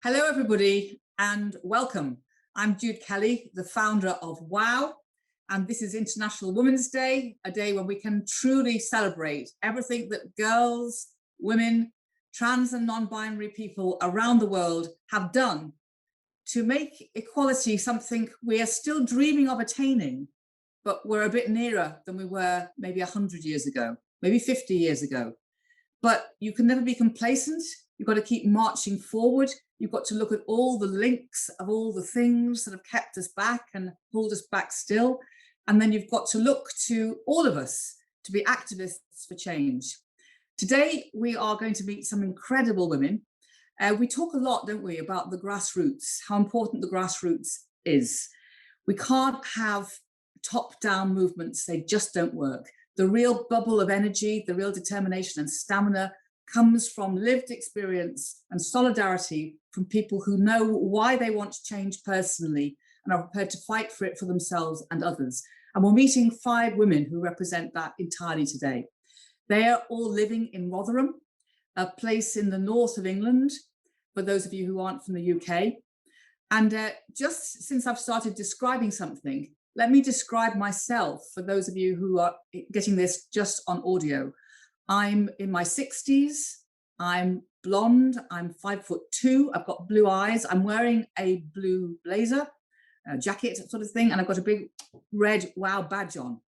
Hello, everybody, and welcome. I'm Jude Kelly, the founder of WOW, and this is International Women's Day, a day when we can truly celebrate everything that girls, women, trans and non-binary people around the world have done to make equality something we are still dreaming of attaining, but we're a bit nearer than we were maybe 100 years ago, maybe 50 years ago. But you can never be complacent. You've got to keep marching forward. You've got to look at all the links of all the things that have kept us back and hold us back still. And then you've got to look to all of us to be activists for change. Today, we are going to meet some incredible women. We talk a lot, don't we, about the grassroots, how important the grassroots is. We can't have top-down movements. They just don't work. The real bubble of energy, the real determination and stamina comes from lived experience and solidarity from people who know why they want to change personally and are prepared to fight for it for themselves and others. And we're meeting 5 women who represent that entirely today. They are all living in Rotherham, a place in the north of England, for those of you who aren't from the UK. And just since I've started describing something, let me describe myself for those of you who are getting this just on audio. I'm in my 60s, I'm blonde, I'm 5'2", I've got blue eyes, I'm wearing a blue blazer, a jacket sort of thing, and I've got a big red WOW badge on.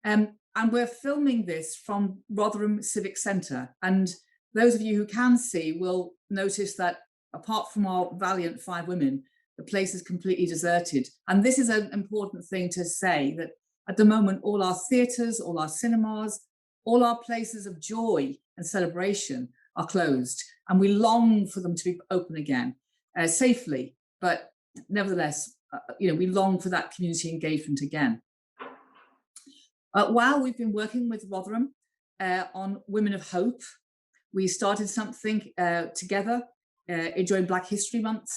And we're filming this from Rotherham Civic Centre. And those of you who can see will notice that apart from our valiant 5 women, the place is completely deserted. And this is an important thing to say, that at the moment, all our theatres, all our cinemas, all our places of joy and celebration are closed. And we long for them to be open again, safely. But nevertheless, we long for that community engagement again. While we've been working with Rotherham on Women of Hope, we started something together during Black History Month,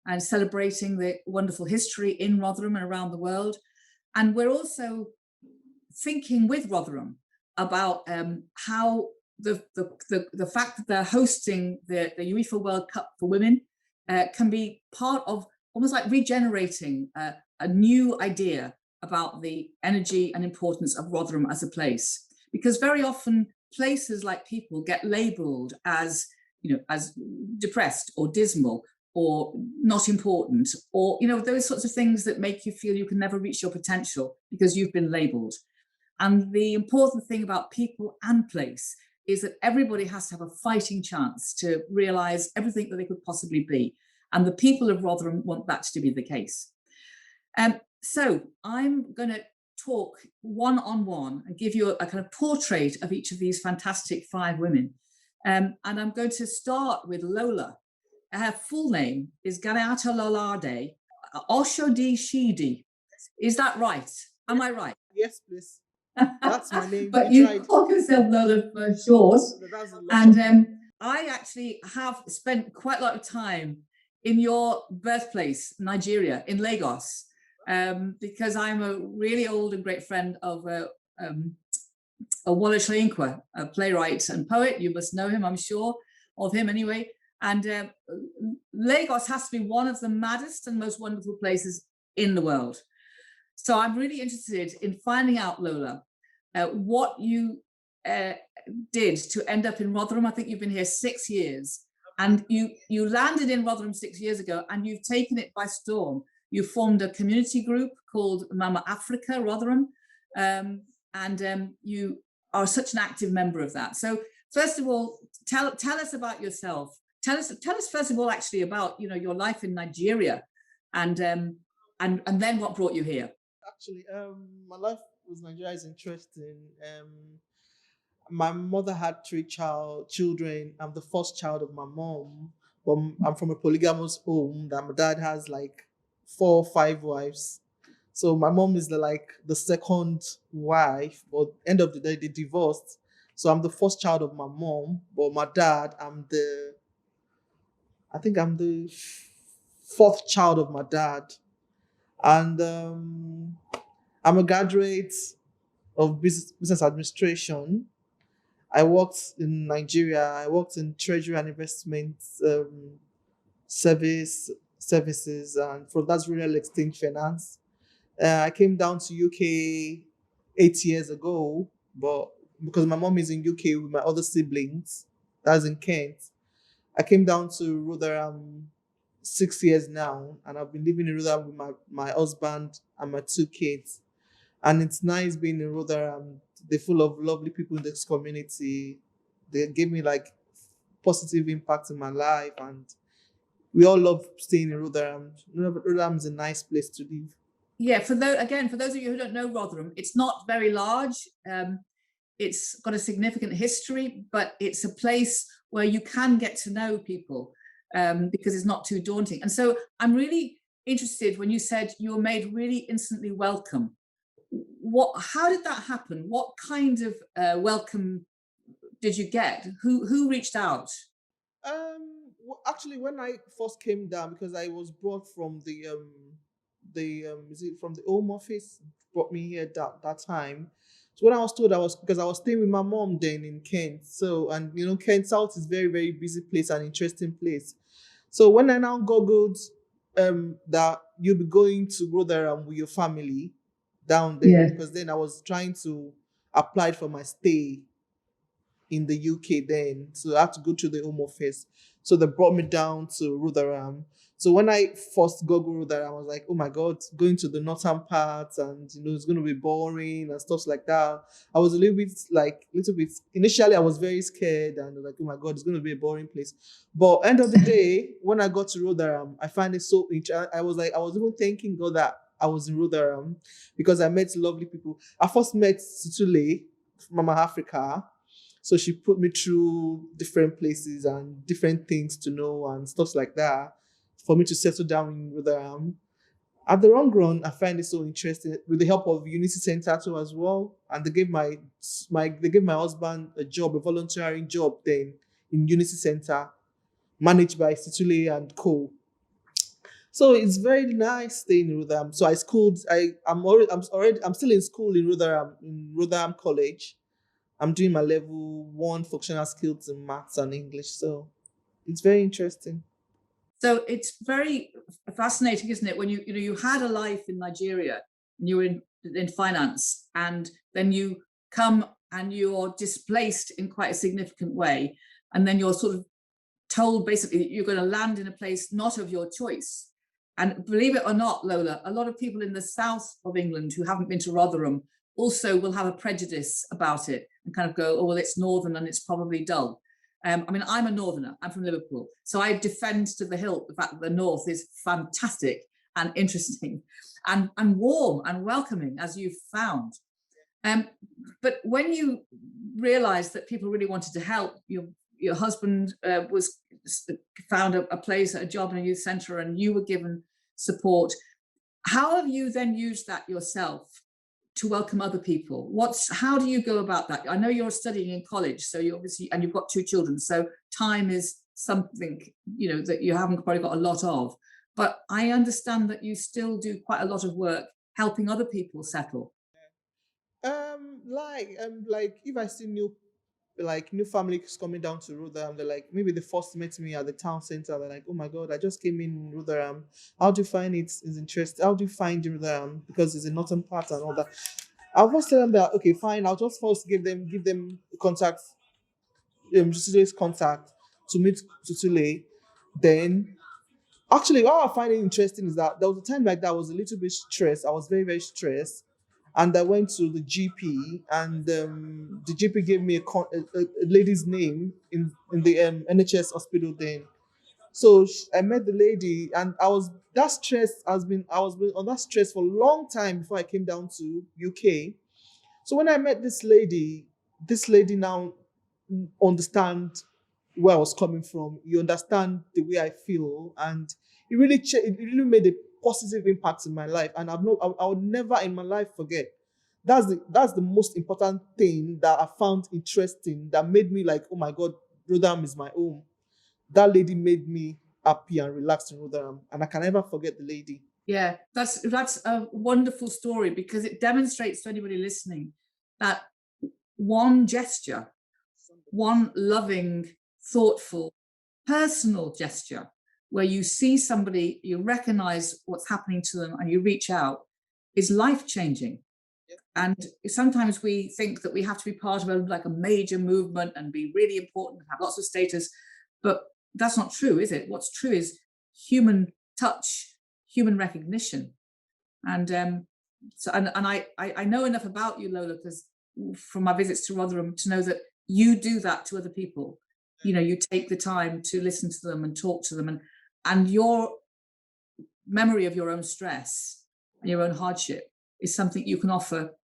and celebrating the wonderful history in Rotherham and around the world. And we're also thinking with Rotherham about how the fact that they're hosting the UEFA World Cup for women can be part of almost like regenerating a new idea about the energy and importance of Rotherham as a place. Because very often places like people get labelled as, as depressed or dismal, or not important, or those sorts of things that make you feel you can never reach your potential because you've been labelled. And the important thing about people and place is that everybody has to have a fighting chance to realise everything that they could possibly be. And the people of Rotherham want that to be the case. So I'm going to talk one-on-one and give you a kind of portrait of each of these fantastic 5 women. And I'm going to start with Lola. Her full name is Ganiat Ololade Oshodi-Shidi. Is that right? Am I right? Yes, please. That's my name. But you call yourself Lola for short. And I actually have spent quite a lot of time in your birthplace, Nigeria, in Lagos, because I'm a really old and great friend of Lola, a playwright and poet. You must know him, I'm sure, of him anyway. And Lagos has to be one of the maddest and most wonderful places in the world. So I'm really interested in finding out, Lola, what you did to end up in Rotherham. I think you've been here 6 years, and you landed in Rotherham 6 years ago, and you've taken it by storm. You formed a community group called Mama Africa Rotherham, and you are such an active member of that. So first of all, tell us about yourself. Tell us first of all, actually, about your life in Nigeria, and then what brought you here. Actually, my life with Nigeria is interesting. My mother had 3 children. I'm the first child of my mom, but I'm from a polygamous home that my dad has like 4 or 5 wives. So my mom is the second wife, but end of the day they divorced. So I'm the first child of my mom, but my dad, I think I'm the 4th child of my dad. And I'm a graduate of business administration. I worked in Nigeria. I worked in treasury and investment services, and from that's real exchange finance. I came down to UK 8 years ago, but because my mom is in UK with my other siblings, that's in Kent. I came down to Rotherham 6 years now, and I've been living in Rotherham with my husband and my two kids. And it's nice being in Rotherham. They're full of lovely people in this community. They gave me like positive impact in my life, and we all love staying in Rotherham. Rotherham is a nice place to live. Yeah, for those of you who don't know Rotherham, it's not very large. It's got a significant history, but it's a place where you can get to know people because it's not too daunting. And so I'm really interested when you said you were made really instantly welcome. How did that happen? What kind of welcome did you get? Who reached out? Actually, when I first came down, because I was brought from the is it from the home office, brought me here that time. So when I was told, I was because I was staying with my mom then in Kent. So, and Kent South is very very busy place and interesting place. So when I now googled that you'll be going to go there with your family down there, Yeah. because then I was trying to apply for my stay in the UK then. So I had to go to the home office. So they brought me down to Rotherham. So when I first Googled Rotherham, I was like, oh my God, going to the northern parts and it's gonna be boring and stuff like that. I was a little bit initially I was very scared and like, oh my God, it's gonna be a boring place. But end of the day, when I got to Rotherham, I find it so interesting. I was even thanking God that I was in Rotherham because I met lovely people. I first met Situle, Mama Africa. So she put me through different places and different things to know and stuff like that for me to settle down in Rotherham. At the long run, I find it so interesting with the help of Unity Center too as well. And they gave my husband a job, a volunteering job then in Unity Center, managed by Situle and Co. So it's very nice staying in Rotherham. So I'm still in school in Rotherham College. I'm doing my level 1 functional skills in maths and English. So it's very interesting. So it's very fascinating, isn't it? When you had a life in Nigeria and you were in finance, and then you come and you're displaced in quite a significant way, and then you're sort of told basically you're going to land in a place not of your choice. And believe it or not, Lola, a lot of people in the south of England who haven't been to Rotherham also will have a prejudice about it and kind of go, oh, well, it's northern and it's probably dull. I mean, I'm a northerner, I'm from Liverpool. So I defend to the hilt the fact that the north is fantastic and interesting and warm and welcoming, as you've found. But when you realized that people really wanted to help, your husband found a place, a job in a youth centre, and you were given support. How have you then used that yourself to welcome other people? How do you go about that? I know you're studying in college, so you obviously, and you've got two children, so time is something that you haven't probably got a lot of. But I understand that you still do quite a lot of work helping other people settle. Like if I see new families coming down to Rotherham, they're like, maybe they first met me at the town center. They're like, oh my God, I just came in Rotherham. How do you find it? Is interesting? How do you find Rotherham? Because it's a northern part and all that. I'll first tell them that okay, fine. I'll just first give them contact, today's contact to meet Tutule. Then actually, what I find it interesting is that there was a time like that I was a little bit stressed. I was very, very stressed. And I went to the GP, and the GP gave me a lady's name in the NHS hospital then. So I met the lady, and I was been on that stress for a long time before I came down to UK. So when I met this lady now understand where I was coming from. You understand the way I feel, and it really made a positive impact in my life. And I would never in my life forget. That's the most important thing that I found interesting that made me like, oh my God, Rotherham is my home. That lady made me happy and relaxed in Rotherham, and I can never forget the lady. Yeah, that's a wonderful story because it demonstrates to anybody listening that one gesture, one loving, thoughtful, personal gesture where you see somebody, you recognize what's happening to them, and you reach out, is life-changing. And sometimes we think that we have to be part of a major movement and be really important and have lots of status, but that's not true, is it? What's true is human touch, human recognition. And I know enough about you, Lola, because from my visits to Rotherham, to know that you do that to other people. You know, you take the time to listen to them and talk to them, and your memory of your own stress and your own hardship is something you can offer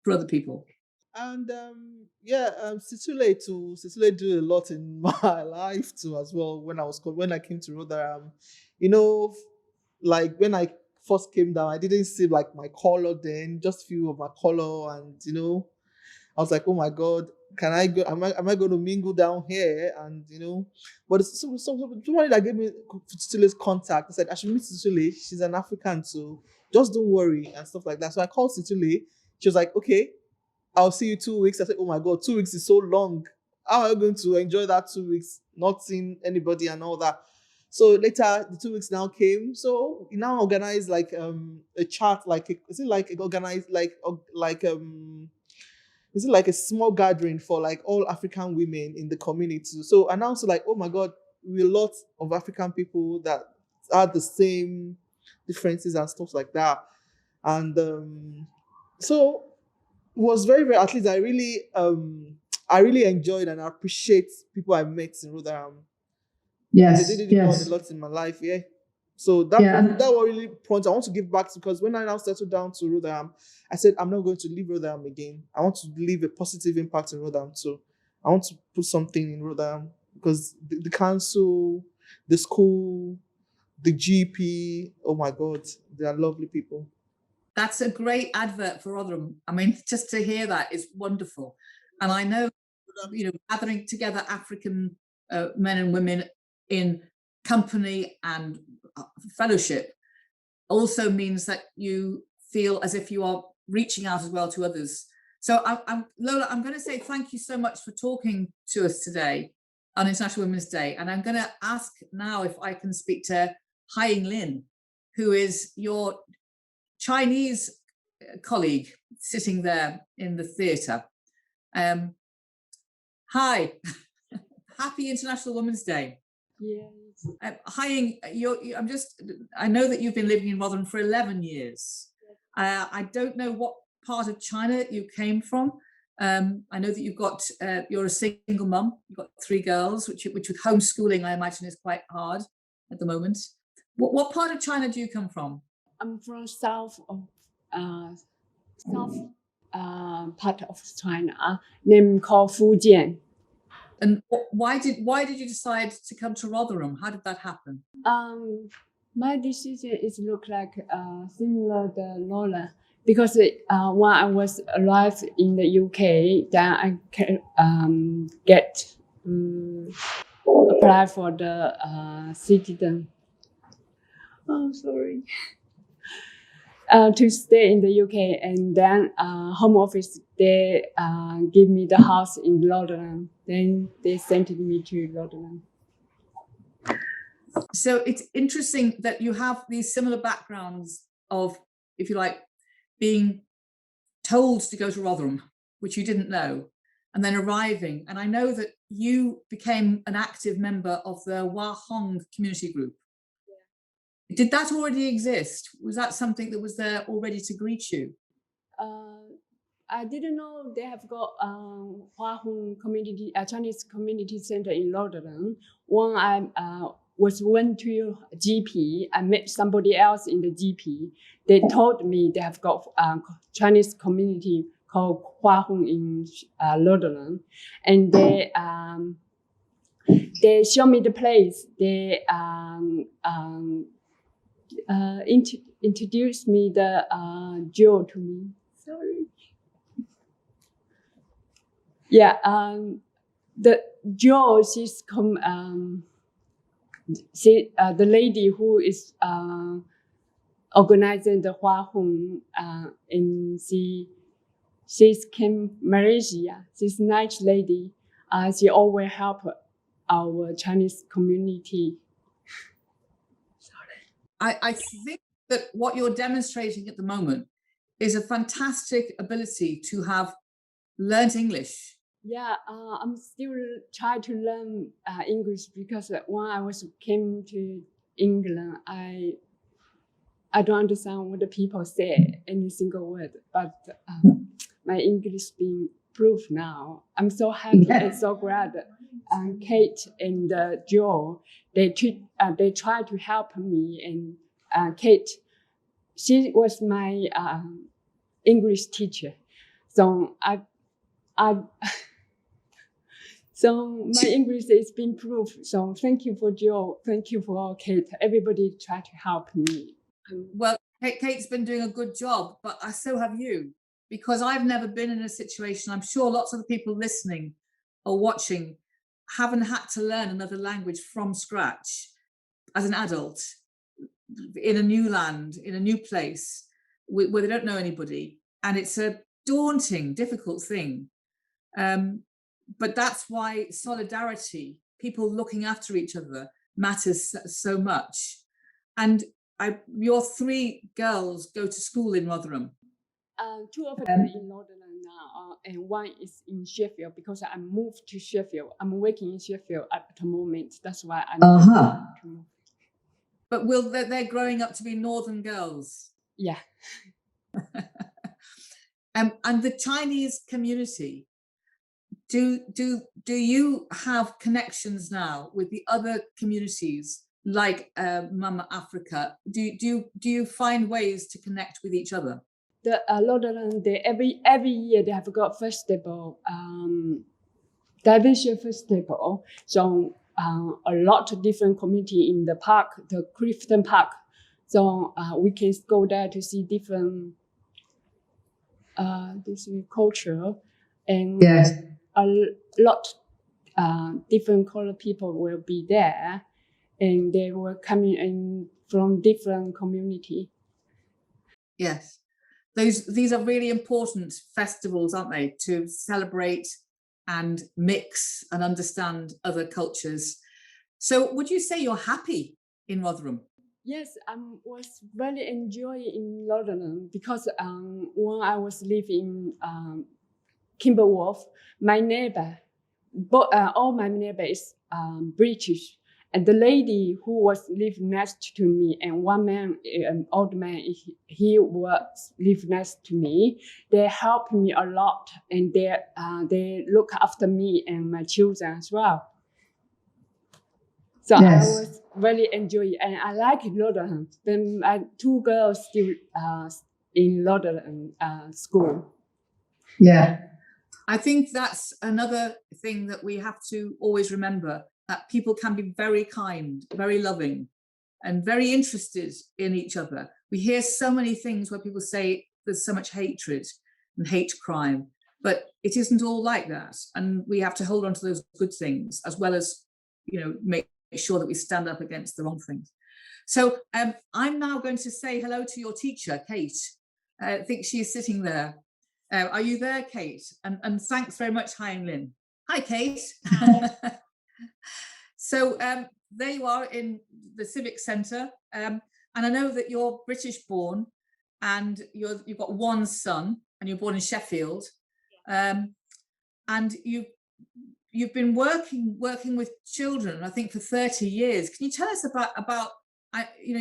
for other people. And Cecile did a lot in my life too as well. When I came to Rotherham, you know, like when I first came down, I didn't see like my color then, just few of my color, and I was like, oh my God, can I go? Am I going to mingle down here? And but somebody that gave me Cecile's contact, I said I should meet Cecile. She's an African too. Just don't worry and stuff like that. So I called Cecile. She was like, okay, I'll see you 2 weeks. I said, oh my God, 2 weeks is so long. How am I going to enjoy that 2 weeks, not seeing anybody and all that? So later, the 2 weeks now came. So we now organize like a chat, is it like a small gathering for like all African women in the community? So and also like, oh my God, we're a lot of African people that are the same differences and stuff like that. And so it was very, very, at least I really enjoyed and appreciate people I met in Rotherham. Yes, They did done a lot in my life, yeah. So that was really point I want to give back to, because when I now settled down to Rotherham, I said I'm not going to leave Rotherham again. I want to leave a positive impact in Rotherham too. I want to put something in Rotherham because the council, the school, the GP, oh my God, they are lovely people. That's a great advert for Rotherham. I mean, just to hear that is wonderful. And I know, gathering together African men and women in company and fellowship also means that you feel as if you are reaching out as well to others. So Lola, I'm going to say thank you so much for talking to us today on International Women's Day. And I'm going to ask now if I can speak to Hai Lin, who is your Chinese colleague sitting there in the theatre. Hi, happy International Women's Day. Yes. Hi, I know that you've been living in Rotherham for 11 years. I don't know what part of China you came from. I know that you're a single mum. You've got 3 girls, which with homeschooling, I imagine is quite hard at the moment. What part of China do you come from? I'm from south part of China, named called Fujian. And why did you decide to come to Rotherham? How did that happen? My decision is look like similar to Lola, because when I was arrived in the UK, then I can apply for the citizen. Oh, sorry. To stay in the UK, and then Home Office, they give me the house in Rotherham. Then they sent me to Rotherham. So it's interesting that you have these similar backgrounds of, if you like, being told to go to Rotherham, which you didn't know, and then arriving. And I know that you became an active member of the Hua Hong community group. Did that already exist? Was that something that was there already to greet you? I didn't know they have got Hua Hong community, Chinese community center in Rotherham. When I went to GP, I met somebody else in the GP. They told me they have got Chinese community called Hua Hong in Rotherham, and they show me the place. They introduced me the Joe to me. Sorry. Yeah, the Joe, she's the lady who is organizing the Hua Hong, and she's came Malaysia. She's a nice lady. She always help our Chinese community. I think that what you're demonstrating at the moment is a fantastic ability to have learned English. Yeah, I'm still trying to learn English because when I came to England, I don't understand what the people say any single word, but my English being improved now. I'm so happy and so glad. Kate and Joe, they try to help me, and Kate, she was my English teacher, so so my English is being improved. So thank you for Joe, thank you for Kate. Everybody try to help me. Well, Kate's been doing a good job, but so have you, because I've never been in a situation, I'm sure lots of the people listening or watching haven't had to learn another language from scratch as an adult in a new land, in a new place where they don't know anybody. And it's a daunting, difficult thing. But that's why solidarity, people looking after each other, matters so much. And your 3 girls go to school in Rotherham. 2 of them are in Rotherham now, and 1 is in Sheffield because I moved to Sheffield. I'm working in Sheffield at the moment. That's why I need to move. But they're growing up to be Northern girls? Yeah. And the Chinese community, do you have connections now with the other communities like Mama Africa? Do you find ways to connect with each other? The Rotherham, every year they have got festival, division festival. So a lot of different community in the park, the Clifton Park. So we can go there to see different this culture, and a lot different color people will be there, and they were coming in from different community. Yes. These are really important festivals, aren't they, to celebrate and mix and understand other cultures. So would you say you're happy in Rotherham? Yes, I was very enjoying in Rotherham because when I was living in Kimberworth, my neighbor, all my neighbors British. And the lady who was living next to me, and one man, an old man, he was live next to me. They helped me a lot, and they look after me and my children as well. So I was really enjoying, and I like Rotherham. Then my 2 girls still in Rotherham school. Yeah, I think that's another thing that we have to always remember, that people can be very kind, very loving, and very interested in each other. We hear so many things where people say there's so much hatred and hate crime, but it isn't all like that. And we have to hold on to those good things, as well as, make sure that we stand up against the wrong things. So I'm now going to say hello to your teacher, Kate. I think she's sitting there. Are you there, Kate? And thanks very much, Hi and Lynn. Hi, Kate. Hi. So there you are in the Civic Centre. And I know that you're British born, and you've got 1 son, and you're born in Sheffield. And you've been working with children, I think, for 30 years. Can you tell us about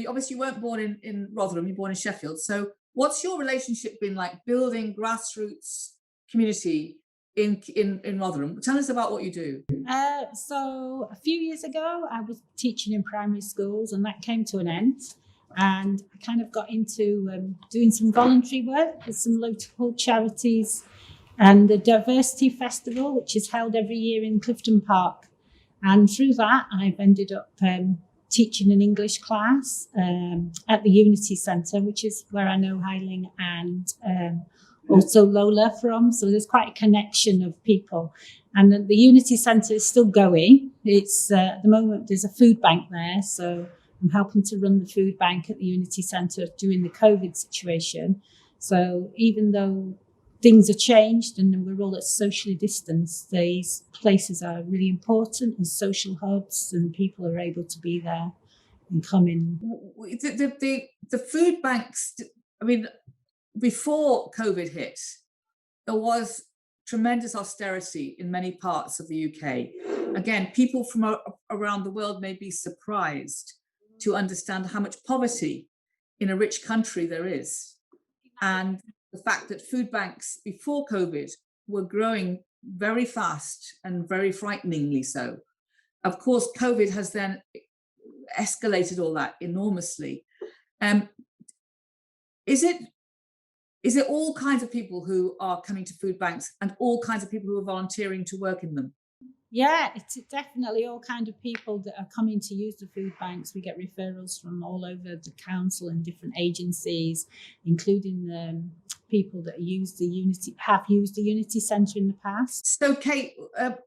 obviously you weren't born in Rotherham, you're born in Sheffield. So what's your relationship been like building grassroots community in Rotherham? Tell us about what you do. So a few years ago, I was teaching in primary schools, and that came to an end. And I kind of got into doing some voluntary work with some local charities and the Diversity Festival, which is held every year in Clifton Park. And through that, I've ended up teaching an English class at the Unity Centre, which is where I know Hailing and also Lola from. So there's quite a connection of people. And the Unity Centre is still going. It's at the moment there's a food bank there, so I'm helping to run the food bank at the Unity Centre during the COVID situation. So even though things are changed and we're all at socially distanced, these places are really important as social hubs, and people are able to be there and coming. The food banks, I mean, before COVID hit, there was tremendous austerity in many parts of the UK. Again, people from around the world may be surprised to understand how much poverty in a rich country there is. And the fact that food banks before COVID were growing very fast and very frighteningly so. Of course, COVID has then escalated all that enormously. Is it all kinds of people who are coming to food banks and all kinds of people who are volunteering to work in them? Yeah, it's definitely all kinds of people that are coming to use the food banks. We get referrals from all over the council and different agencies, including people that have used the Unity Centre in the past. So, Kate,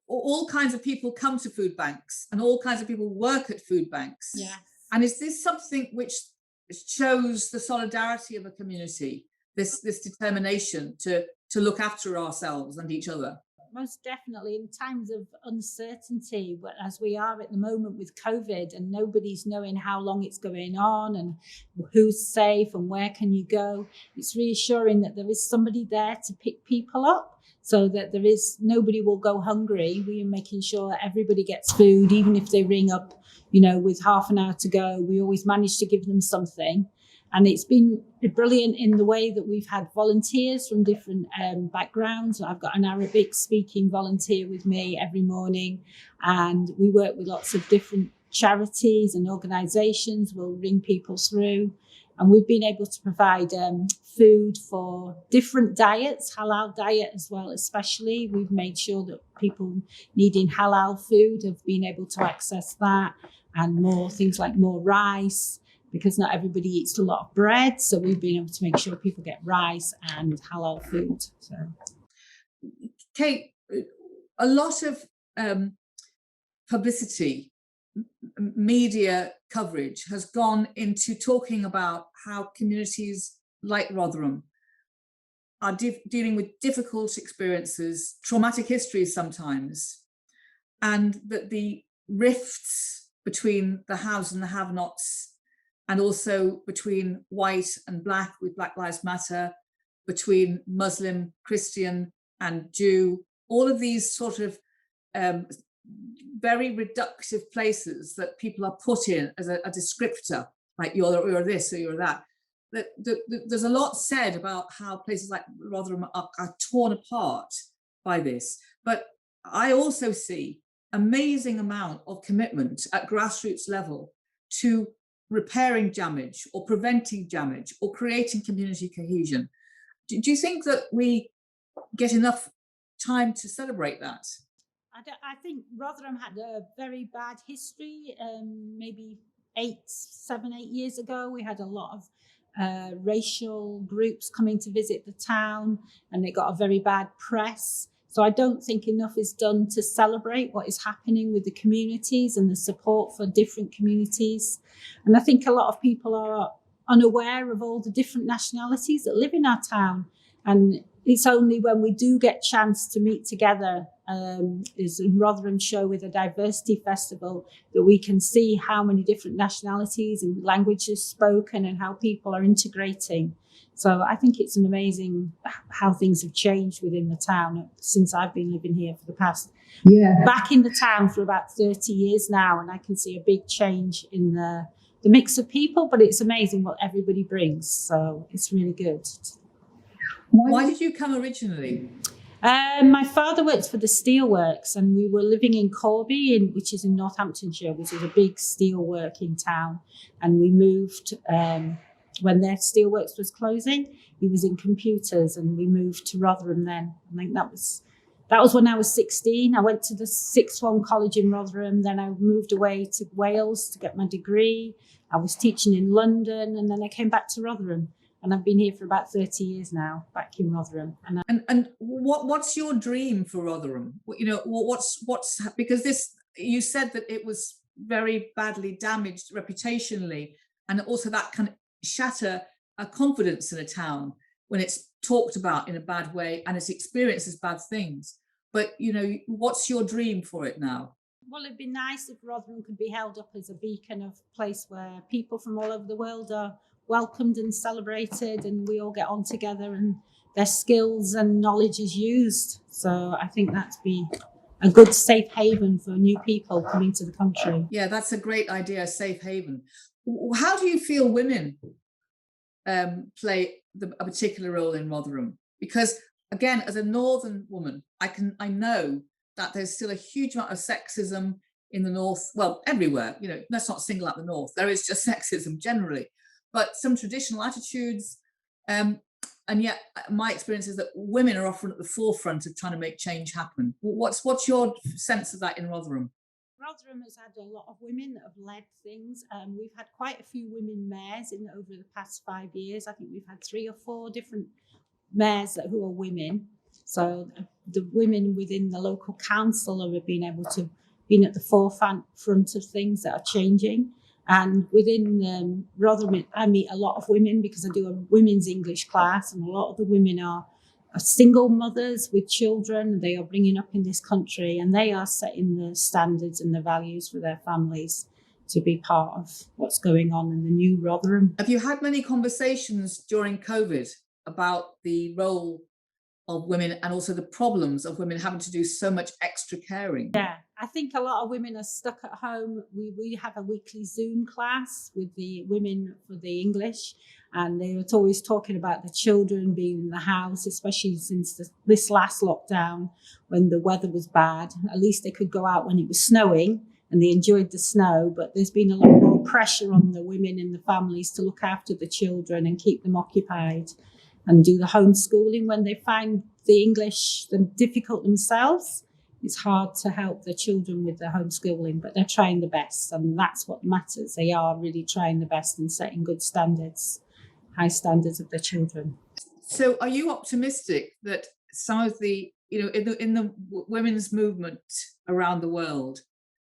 all kinds of people come to food banks and all kinds of people work at food banks. Yeah. And is this something which shows the solidarity of a community, this determination to look after ourselves and each other? Most definitely, in times of uncertainty, as we are at the moment with COVID, and nobody's knowing how long it's going on and who's safe and where can you go, it's reassuring that there is somebody there to pick people up, so that nobody will go hungry. We are making sure everybody gets food, even if they ring up, with half an hour to go. We always manage to give them something. And it's been brilliant in the way that we've had volunteers from different backgrounds. I've got an Arabic speaking volunteer with me every morning, and we work with lots of different charities and organisations. We'll ring people through, and we've been able to provide food for different diets, halal diet as well, especially. We've made sure that people needing halal food have been able to access that, and more things like more rice, because not everybody eats a lot of bread. So we've been able to make sure people get rice and halal food. So, Kate, a lot of publicity, media coverage has gone into talking about how communities like Rotherham are dealing with difficult experiences, traumatic histories sometimes, and that the rifts between the haves and the have-nots, and also between white and black with Black Lives Matter, between Muslim, Christian and Jew, all of these sort of very reductive places that people are put in as a descriptor, like you're this or you're that. There's a lot said about how places like Rotherham are torn apart by this. But I also see amazing amount of commitment at grassroots level to repairing damage or preventing damage or creating community cohesion. Do you think that we get enough time to celebrate that? I think Rotherham had a very bad history. Maybe 7, 8 years ago, we had a lot of racial groups coming to visit the town, and it got a very bad press. So I don't think enough is done to celebrate what is happening with the communities and the support for different communities. And I think a lot of people are unaware of all the different nationalities that live in our town. And it's only when we do get chance to meet together, is in Rotherham show with a diversity festival, that we can see how many different nationalities and languages spoken and how people are integrating. So I think it's an amazing how things have changed within the town since I've been living here for the past, back in the town for about 30 years now. And I can see a big change in the mix of people, but it's amazing what everybody brings. So it's really good. Why did you come originally? My father works for the steelworks, and we were living in Corby, which is in Northamptonshire, which is a big steelworking town. And we moved when their steelworks was closing. He was in computers, and we moved to Rotherham then. I think that was when I was 16. I went to the sixth form college in Rotherham. Then I moved away to Wales to get my degree. I was teaching in London, and then I came back to Rotherham. And I've been here for about 30 years now, back in Rotherham. And what's your dream for Rotherham? What's because you said that it was very badly damaged reputationally, and also that can shatter a confidence in a town when it's talked about in a bad way and it's experienced as bad things. But what's your dream for it now? Well, it'd be nice if Rotherham could be held up as a beacon of place where people from all over the world are welcomed and celebrated, and we all get on together and their skills and knowledge is used. So I think that'd be a good safe haven for new people coming to the country. Yeah, that's a great idea, safe haven. How do you feel women play a particular role in Rotherham? Because again, as a northern woman, I know that there's still a huge amount of sexism in the north. Well, everywhere, you know, let's not single out the north. There is just sexism generally, but some traditional attitudes. And yet my experience is that women are often at the forefront of trying to make change happen. What's your sense of that in Rotherham? Rotherham has had a lot of women that have led things. We've had quite a few women mayors over the past 5 years. I think we've had 3 or 4 different mayors who are women. So the women within the local council have been able to be at the forefront of things that are changing. And within Rotherham, I meet a lot of women because I do a women's English class, and a lot of the women are single mothers with children. They are bringing up in this country, and they are setting the standards and the values for their families to be part of what's going on in the new Rotherham. Have you had many conversations during COVID about the role of women and also the problems of women having to do so much extra caring? Yeah, I think a lot of women are stuck at home. We have a weekly Zoom class with the women for the English, and they were always talking about the children being in the house, especially since this last lockdown when the weather was bad. At least they could go out when it was snowing and they enjoyed the snow, but there's been a lot more pressure on the women in the families to look after the children and keep them occupied and do the homeschooling when they find the English difficult themselves. It's hard to help the children with the homeschooling, but they're trying the best, and that's what matters. They are really trying the best and setting good standards, high standards of their children. So are you optimistic that some of the, you know, in the women's movement around the world,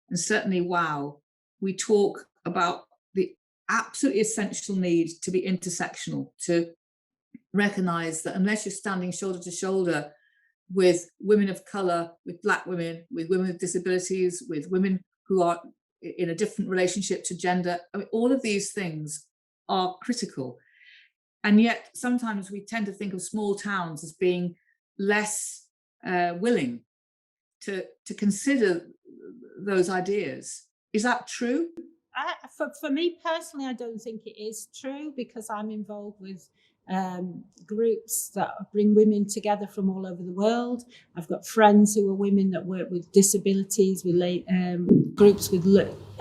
and certainly WOW, we talk about the absolutely essential need to be intersectional, to recognize that unless you're standing shoulder to shoulder with women of color, with Black women, with women with disabilities, with women who are in a different relationship to gender, I mean, all of these things are critical. And yet sometimes we tend to think of small towns as being less willing to consider those ideas. Is that true? For me personally, I don't think it is true, because I'm involved with groups that bring women together from all over the world. I've got friends who are women that work with disabilities, with groups with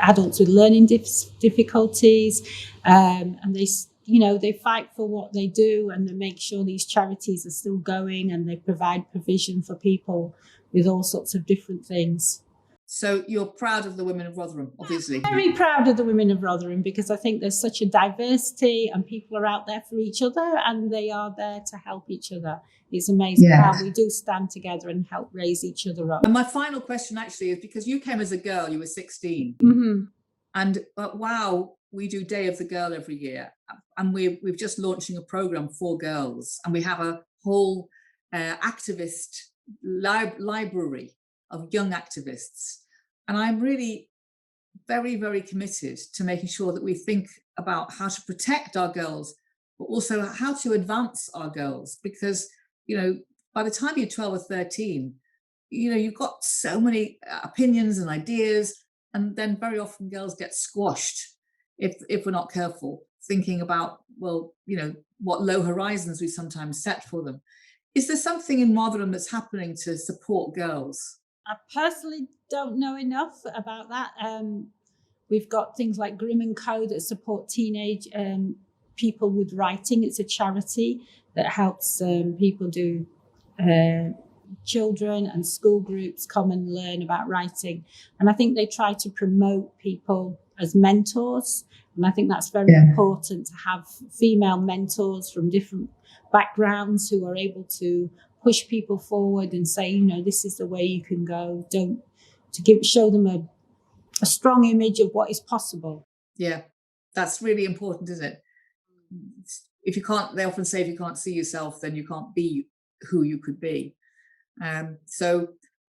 adults with learning difficulties, and they fight for what they do, and they make sure these charities are still going, and they provide provision for people with all sorts of different things. So you're proud of the women of Rotherham, obviously. Very proud of the women of Rotherham, because I think there's such a diversity and people are out there for each other, and they are there to help each other. It's amazing how we do stand together and help raise each other up. And my final question actually is, because you came as a girl, you were 16. Mm-hmm. And WOW, we do Day of the Girl every year. And we've just launching a program for girls. And we have a whole activist library of young activists. And I'm really very, very committed to making sure that we think about how to protect our girls, but also how to advance our girls. Because, you know, by the time you're 12 or 13, you know, you've got so many opinions and ideas, and then very often girls get squashed if we're not careful, thinking about, well, you know, what low horizons we sometimes set for them. Is there something in Rotherham that's happening to support girls? I personally don't know enough about that. We've got things like Grimm & Co that support teenage people with writing. It's a charity that helps people do children and school groups come and learn about writing. And I think they try to promote people as mentors. And I think that's very important, to have female mentors from different backgrounds who are able to push people forward and say, you know, this is the way you can go. Show them a strong image of what is possible. Yeah, that's really important, isn't it? If you can't, they often say, if you can't see yourself, then you can't be who you could be. So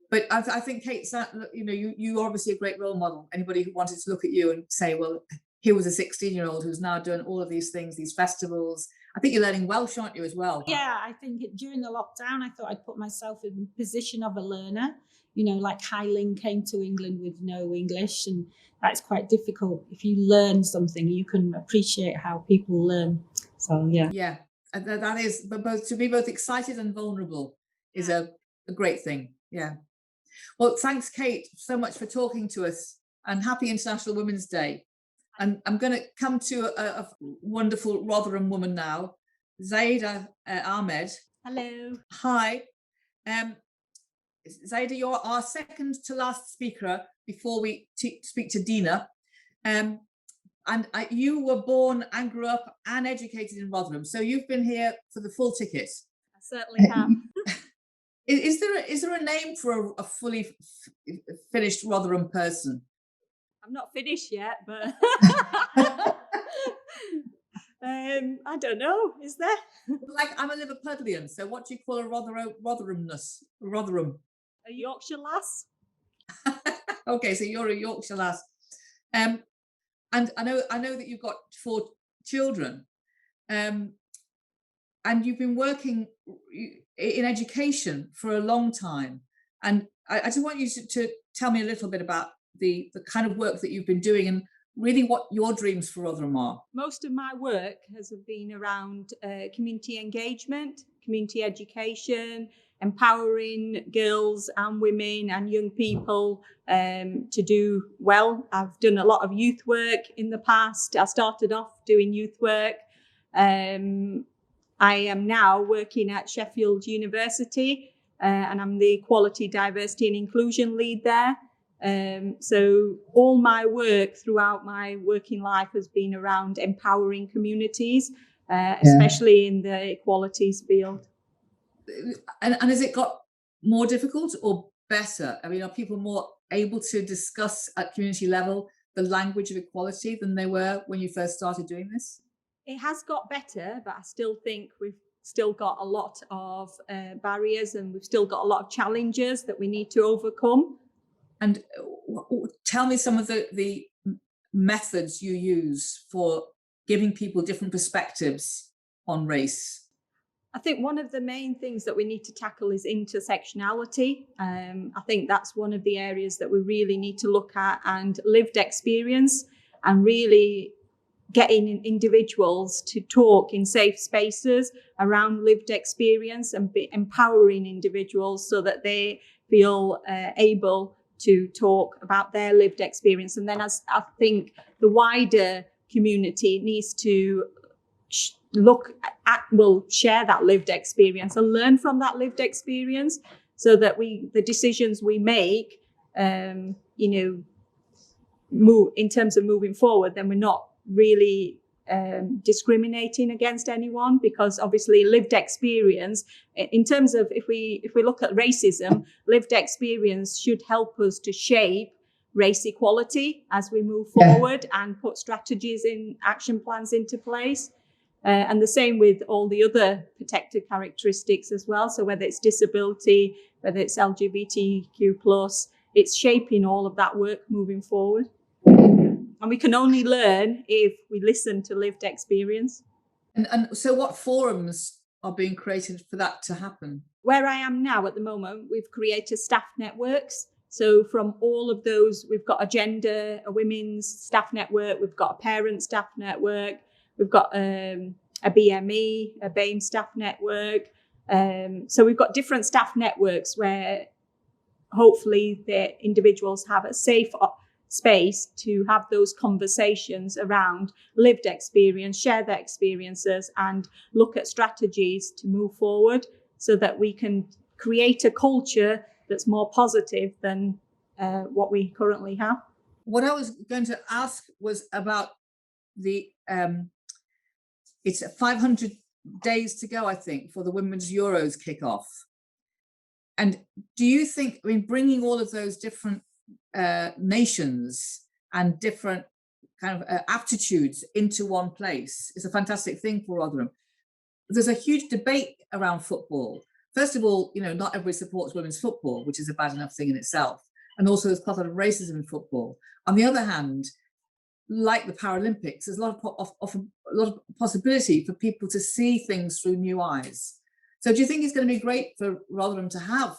But I think, Kate, you're obviously a great role model. Anybody who wanted to look at you and say, well, here was a 16-year-old who's now doing all of these things, these festivals. I think you're learning Welsh, aren't you, as well? Yeah, I think during the lockdown, I thought I'd put myself in the position of a learner. You know, like Hyling came to England with no English, and that's quite difficult. If you learn something, you can appreciate how people learn. So, yeah. Yeah, that is, but to be both excited and vulnerable is a great thing. Yeah. Well, thanks, Kate, so much for talking to us, and happy International Women's Day. And I'm going to come to a wonderful Rotherham woman now, Zaida Ahmed. Hello. Hi. Zaida, you're our second to last speaker before we speak to Dina. And you were born and grew up and educated in Rotherham, so you've been here for the full ticket. I certainly have. Is there a name for a fully finished Rotherham person? I'm not finished yet, but I don't know. Is there? Like, I'm a Liverpudlian, so what do you call a Rotherhamness? Rotherham. A Yorkshire lass. Okay, so you're a Yorkshire lass. And I know that you've got 4 children, and you've been working in education for a long time. And I just want you to tell me a little bit about the kind of work that you've been doing and really what your dreams for Rotherham are. Most of my work has been around community engagement, community education, empowering girls and women and young people to do well. I've done a lot of youth work in the past. I started off doing youth work. I am now working at Sheffield University and I'm the Equality, Diversity and Inclusion lead there. So all my work throughout my working life has been around empowering communities, especially in the equalities field. And has it got more difficult or better? I mean, are people more able to discuss at community level the language of equality than they were when you first started doing this? It has got better, but I still think we've still got a lot of barriers and we've still got a lot of challenges that we need to overcome. And tell me some of the methods you use for giving people different perspectives on race. I think one of the main things that we need to tackle is intersectionality. I think that's one of the areas that we really need to look at, and lived experience, and really getting individuals to talk in safe spaces around lived experience and empowering individuals so that they feel able to talk about their lived experience. And then as I think the wider community needs to share that lived experience and learn from that lived experience so that the decisions we make, move in terms of moving forward, then we're not really discriminating against anyone, because obviously lived experience, in terms of if we look at racism, lived experience should help us to shape race equality as we move forward and put strategies in action plans into place. And the same with all the other protected characteristics as well. So whether it's disability, whether it's LGBTQ+, it's shaping all of that work moving forward. And we can only learn if we listen to lived experience. And so what forums are being created for that to happen? Where I am now at the moment, we've created staff networks. So from all of those, we've got a women's staff network, we've got a parent staff network, we've got a BME, a BAME staff network. So we've got different staff networks where hopefully the individuals have a safe space to have those conversations around lived experience, share their experiences and look at strategies to move forward so that we can create a culture that's more positive than what we currently have. What I was going to ask was about the it's 500 days to go, I think, for the Women's Euros kick-off. And do you think, I mean, bringing all of those different nations and different kind of aptitudes into one place is a fantastic thing for Rotherham. There's a huge debate around football first of all, not everybody supports women's football, which is a bad enough thing in itself. And also there's quite a lot of racism in football. On the other hand, like the Paralympics, there's a lot of possibility for people to see things through new eyes. So do you think it's going to be great for Rotherham to have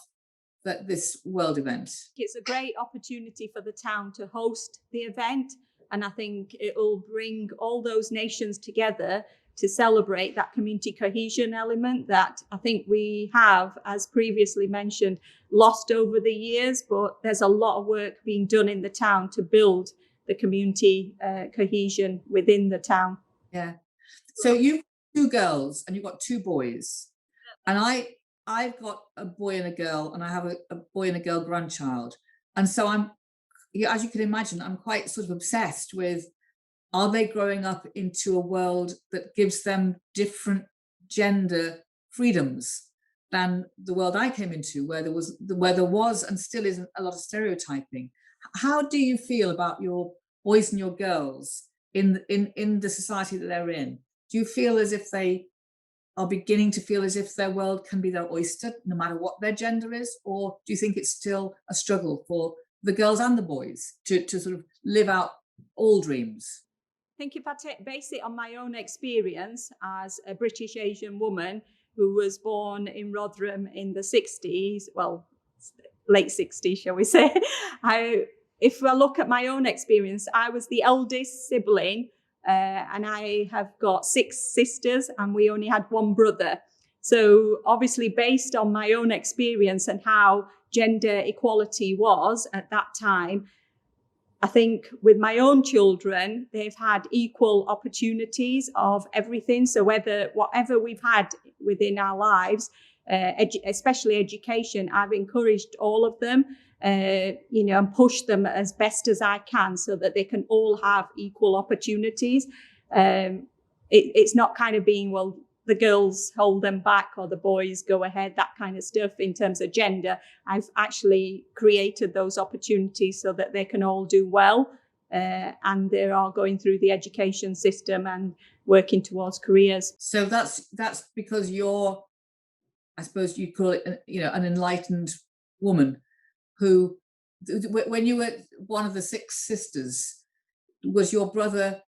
this world event? It's a great opportunity for the town to host the event, and I think it will bring all those nations together to celebrate that community cohesion element that I think we have, as previously mentioned, lost over the years, but there's a lot of work being done in the town to build the community cohesion within the town. Yeah. So you've got 2 girls and you've got 2 boys. And I've got a boy and a girl, and I have a boy and a girl grandchild. And so as you can imagine, I'm quite sort of obsessed with, are they growing up into a world that gives them different gender freedoms than the world I came into, where there was and still is a lot of stereotyping? How do you feel about your boys and your girls in the society that they're in? Do you feel as if they are beginning to feel as if their world can be their oyster, no matter what their gender is? Or do you think it's still a struggle for the girls and the boys to sort of live out all dreams? I think if I base it on my own experience as a British Asian woman who was born in Rotherham in the 60s, well, late 60s, shall we say, if I look at my own experience, I was the eldest sibling, and I have got 6 sisters, and we only had 1 brother. So obviously, based on my own experience and how gender equality was at that time, I think with my own children, they've had equal opportunities of everything. So whatever we've had within our lives, especially education, I've encouraged all of them, and pushed them as best as I can so that they can all have equal opportunities. It's not kind of being, well, the girls hold them back or the boys go ahead, that kind of stuff in terms of gender. I've actually created those opportunities so that they can all do well, and they're all going through the education system and working towards careers. So that's because you're, I suppose you'd call it, an enlightened woman who, when you were one of the 6 sisters, was your brother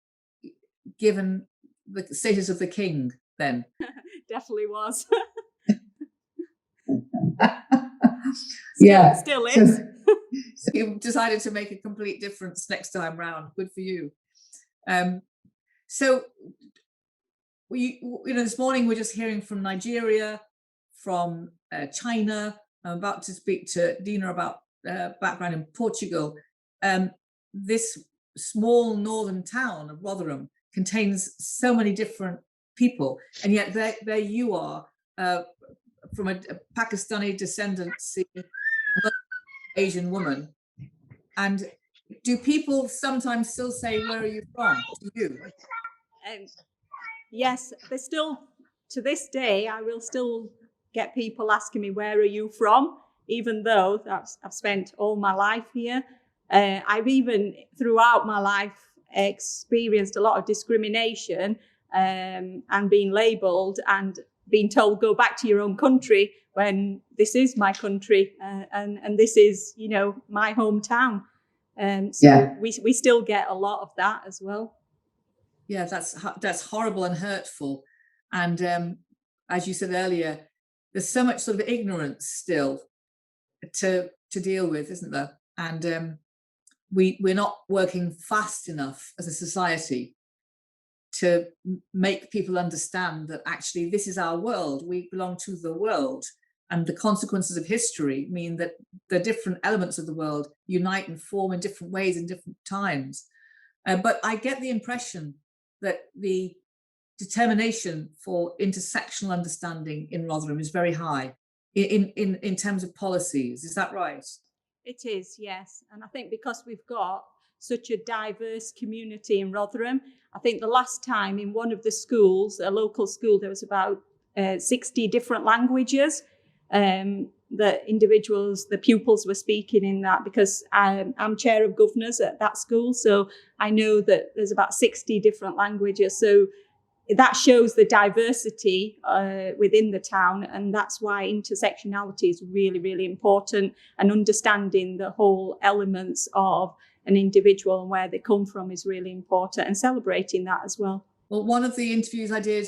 given the status of the king then? Definitely was. Yeah, still is. So you decided to make a complete difference next time round. Good for you. So this morning we're just hearing from Nigeria, from China. I'm about to speak to Dina about background in Portugal. This small northern town of Rotherham contains so many different people, and yet there you are, from a Pakistani descendancy, Asian woman. And do people sometimes still say, "Where are you from?" to you? Yes, they still, to this day, I will still get people asking me, "Where are you from?" Even though I've spent all my life here. I've even throughout my life experienced a lot of discrimination, and being labelled and being told, "Go back to your own country," when this is my country, and this is, my hometown. So yeah. we still get a lot of that as well. Yeah, that's horrible and hurtful. And as you said earlier, there's so much sort of ignorance still to deal with, isn't there? And we're not working fast enough as a society to make people understand that actually this is our world. We belong to the world, and the consequences of history mean that the different elements of the world unite and form in different ways in different times. But I get the impression that the determination for intersectional understanding in Rotherham is very high in terms of policies. Is that right? It is, yes. And I think because we've got such a diverse community in Rotherham, I think the last time in one of the schools, a local school, there was about 60 different languages that the pupils were speaking in that, because I'm chair of governors at that school. So I know that there's about 60 different languages. So that shows the diversity within the town, and that's why intersectionality is really, really important, and understanding the whole elements of an individual and where they come from is really important, and celebrating that as well. Well, one of the interviews I did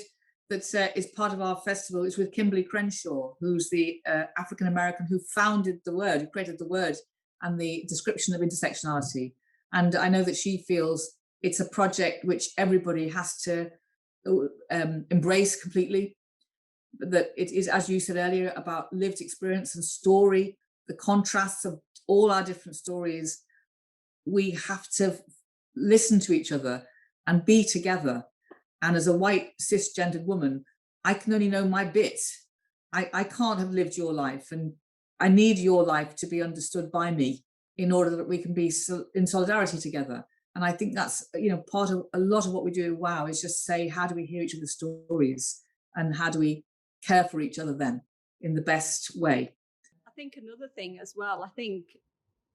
that is part of our festival is with Kimberly Crenshaw, who's the African-American who founded the word, who created the word and the description of intersectionality. And I know that she feels it's a project which everybody has to embrace completely, that it is, as you said earlier, about lived experience and story, the contrasts of all our different stories. We have to listen to each other and be together. And as a white cisgendered woman, I can only know my bit. I can't have lived your life, and I need your life to be understood by me in order that we can be in solidarity together. And I think that's, you know, part of a lot of what we do. Wow, is just say, how do we hear each other's stories, and how do we care for each other then in the best way? I think another thing as well, I think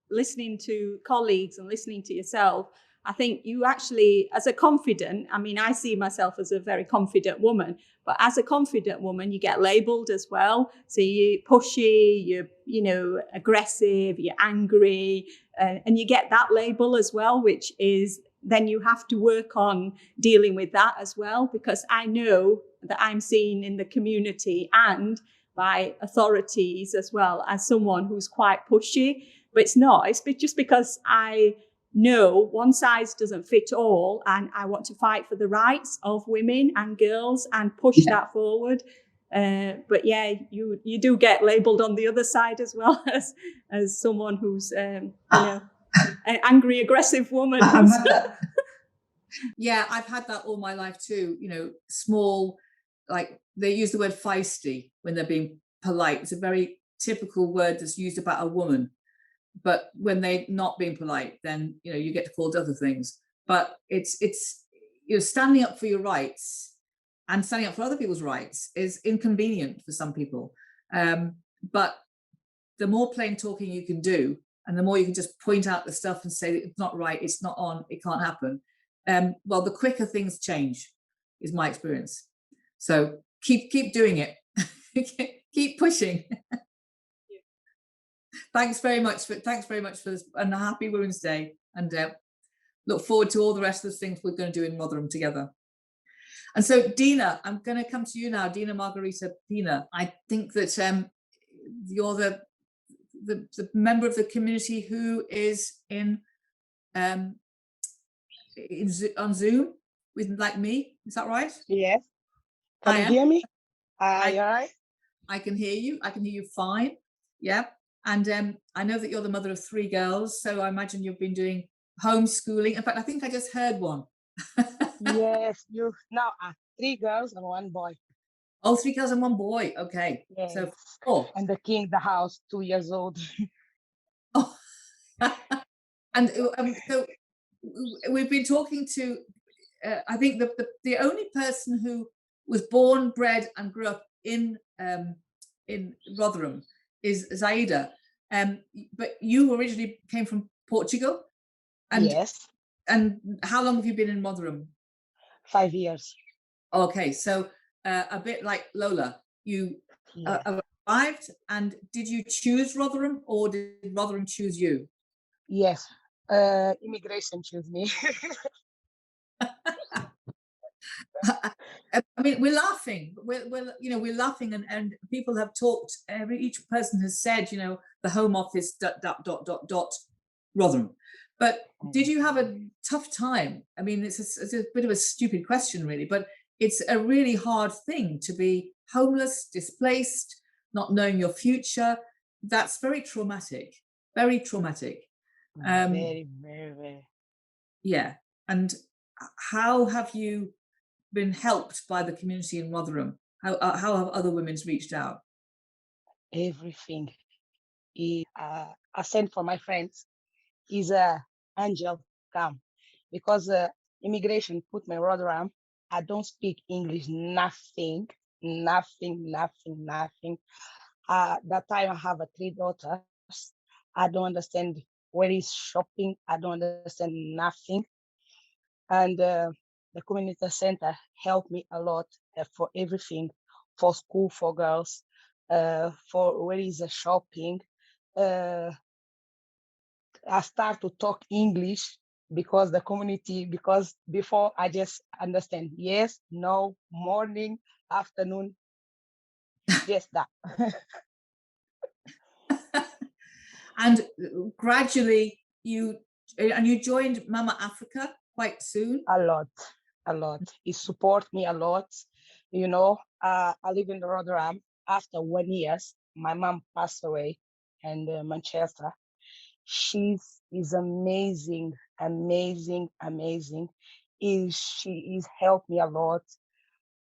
listening to colleagues and listening to yourself, I think you actually, as a confident, I mean, I see myself as a very confident woman, but as a confident woman, you get labeled as well. So you're pushy, you're, you know, aggressive, you're angry, and you get that label as well, which is then you have to work on dealing with that as well, because I know that I'm seen in the community and by authorities as well as someone who's quite pushy, but it's not. It's just because I know one size doesn't fit all, and I want to fight for the rights of women and girls and push that forward. But yeah, you do get labelled on the other side as well as someone who's you know, an angry, aggressive woman. Yeah, I've had that all my life too. You know, small, like they use the word feisty when they're being polite. It's a very typical word that's used about a woman. But when they're not being polite, then, you know, you get called other things. But it's you know, standing up for your rights and standing up for other people's rights is inconvenient for some people. But the more plain talking you can do, and the more you can just point out the stuff and say it's not right, it's not on, it can't happen, well, the quicker things change, is my experience. So keep doing it. Keep pushing. Thanks very much for this, and a happy Women's Day, and look forward to all the rest of the things we're going to do in Rotherham together. And so, Dina, I'm going to come to you now. Dina Margarita Pina, I think that you're the member of the community who is on Zoom with, like me. Is that right? Yes. Can you hear me? You all right? I can hear you. I can hear you fine. Yeah. And I know that you're the mother of 3 girls, so I imagine you've been doing homeschooling. In fact, I think I just heard one. Yes, you now are 3 girls and 1 boy. Oh, 3 girls and 1 boy. Okay. Yes. So 4. And the king, the house, 2 years old. Oh. And so we've been talking to, I think the only person who was born, bred, and grew up in Rotherham is Zaida. But you originally came from Portugal. And, yes. And how long have you been in Rotherham? 5 years. Okay, so a bit like Lola, you arrived, and did you choose Rotherham, or did Rotherham choose you? Yes, immigration chose me. I mean, we're laughing. We're laughing, and people have talked. Each person has said, you know, the Home Office ... Rotherham. But did you have a tough time? I mean, it's a bit of a stupid question, really, but it's a really hard thing to be homeless, displaced, not knowing your future. That's very traumatic. Very traumatic. Very, very, very. Yeah. And how have you been helped by the community in Rotherham? How have other women reached out? Everything. I sent for my friends. Is Angel come because immigration put me in Rotherham. I don't speak English, nothing. That time I have 3 daughters. I don't understand where is shopping. I don't understand nothing. And the community center helped me a lot for everything, for school, for girls, for where is the shopping. I start to talk English because the community, because before I just understand yes, no, morning, afternoon, just that. And gradually you joined Mama Africa quite soon. A lot, a lot. It support me a lot. You know, I live in Rotherham. After 1 year, my mom passed away in Manchester. She is amazing, amazing, amazing. She is helped me a lot,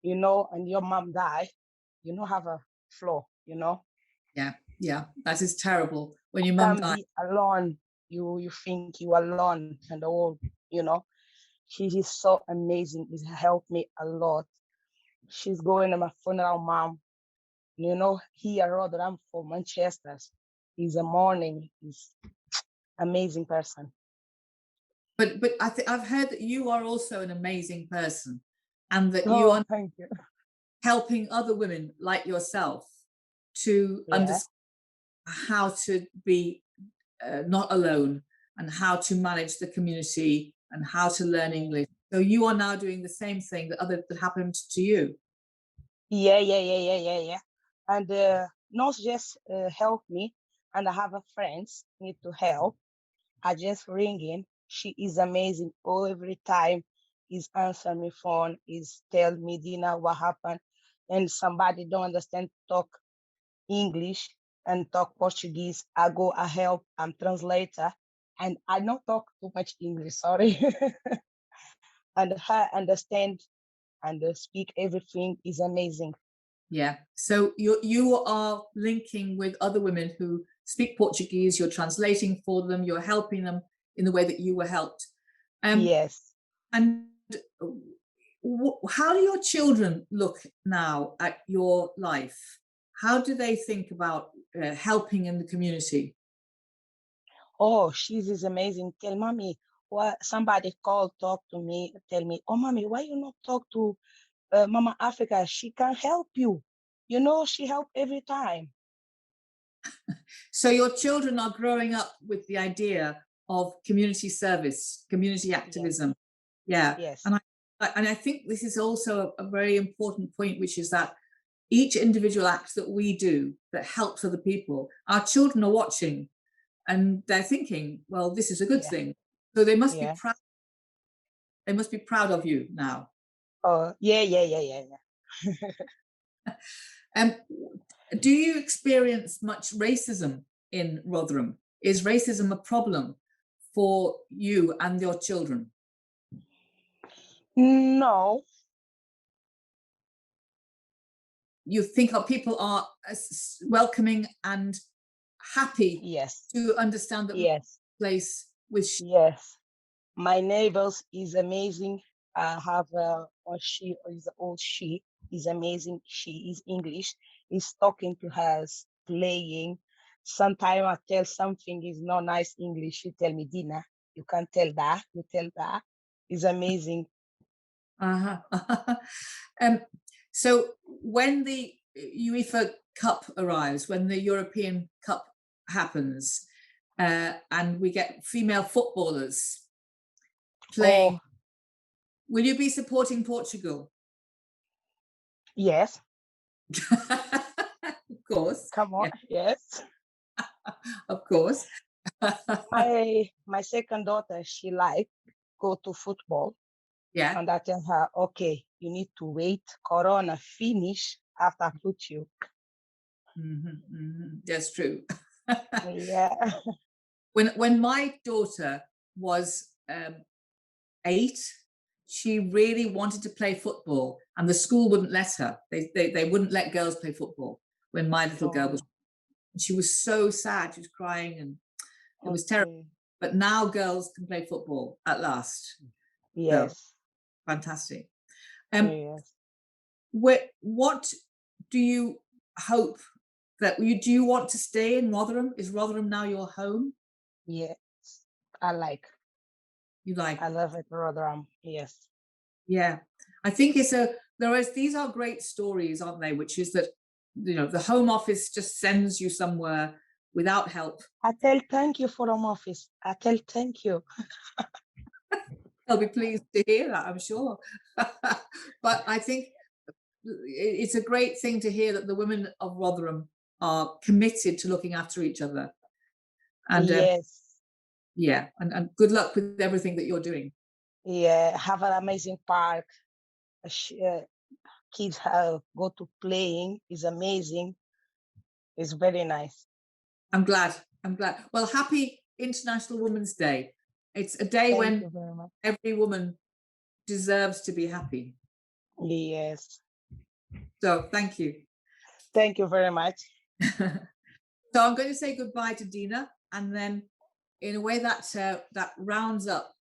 you know, and your mom died, you know, have a flaw, you know. Yeah, that is terrible when your You mum can't died. be alone. You think you are alone and the whole, you know. She is so amazing. It's helped me a lot. She's going to my funeral, mom. You know, here rather than for Manchester. He's a morning. He's amazing person. But I've heard that you are also an amazing person, and that you Oh, are thank you. helping other women like yourself to Yeah. understand how to be not alone, and how to manage the community, and how to learn English. So you are now doing the same thing that happened to you. Yeah. And not just help me, and I have a friends need to help. I just ring in. She is amazing. Oh, every time is answer me phone, is tell me, Dina, what happened, and somebody don't understand talk English and talk Portuguese. I go, I help. I'm translator, and I don't talk too much English. Sorry, and her understand and speak everything is amazing. Yeah. So you are linking with other women who speak Portuguese. You're translating for them. You're helping them in the way that you were helped. Yes. And how do your children look now at your life? How do they think about helping in the community? Oh, she's is amazing. Tell mommy, what somebody call, talk to me, tell me, oh mommy, why you not talk to Mama Africa? She can help you. You know, she help every time. So your children are growing up with the idea of community service, community activism. Yeah. Yes. And I think this is also a very important point, which is that each individual act that we do that helps other people, our children are watching and they're thinking, well, this is a good thing. So they must be proud. They must be proud of you now. Oh, yeah. Do you experience much racism in Rotherham? Is racism a problem for you and your children? No. You think our people are welcoming and happy Yes. to understand that Yes. place with Yes. My neighbors is amazing. I have or she is old she is amazing. She is English. Is talking to her, playing. Sometimes I tell something is not nice English. She tell me, Dina, you can't tell that. You tell that. It's amazing. So when the UEFA Cup arrives, when the European Cup happens, and we get female footballers playing, will you be supporting Portugal? Yes. Of course. Come on. Yes. Of course. My second daughter, she like go to football. Yeah. And I tell her, okay, you need to wait. Corona finish after I put you. That's true. Yeah. When my daughter was 8, she really wanted to play football, and the school wouldn't let her. They wouldn't let girls play football when my little girl was. She was so sad. She was crying, and it was terrible. But now girls can play football at last. Yes. So, fantastic. Yes. What do you hope that do you want to stay in Rotherham? Is Rotherham now your home? Yes. I like. You like? I love it, Rotherham. Yes. Yeah, I think these are great stories, aren't they? Which is that, you know, the Home Office just sends you somewhere without help. I tell thank you for Home Office. I tell thank you. They'll be pleased to hear that, I'm sure. But I think it's a great thing to hear that the women of Rotherham are committed to looking after each other. And Yes. yeah, and good luck with everything that you're doing. Yeah, have an amazing park. Kids go to playing is amazing. It's very nice. I'm glad. Well, happy International Women's Day. It's a day when every woman deserves to be happy. Yes. So thank you. Thank you very much. So I'm going to say goodbye to Dina, and then in a way that rounds up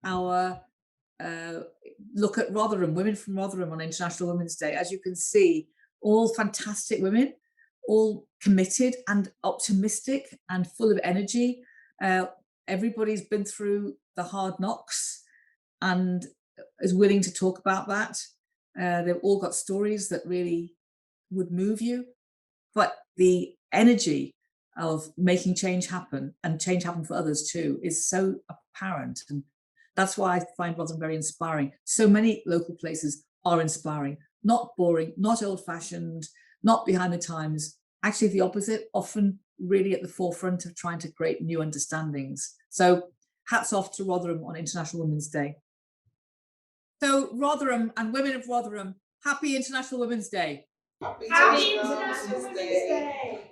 our look at Rotherham, women from Rotherham on International Women's Day. As you can see, all fantastic women, all committed and optimistic and full of energy. Everybody's been through the hard knocks and is willing to talk about that. They've all got stories that really would move you, but the energy of making change happen, and change happen for others too, is so apparent. And that's why I find Rotherham very inspiring. So many local places are inspiring, not boring, not old-fashioned, not behind the times. Actually, the opposite, often really at the forefront of trying to create new understandings. So hats off to Rotherham on International Women's Day. So Rotherham and women of Rotherham, happy International Women's Day. Happy International Women's Day.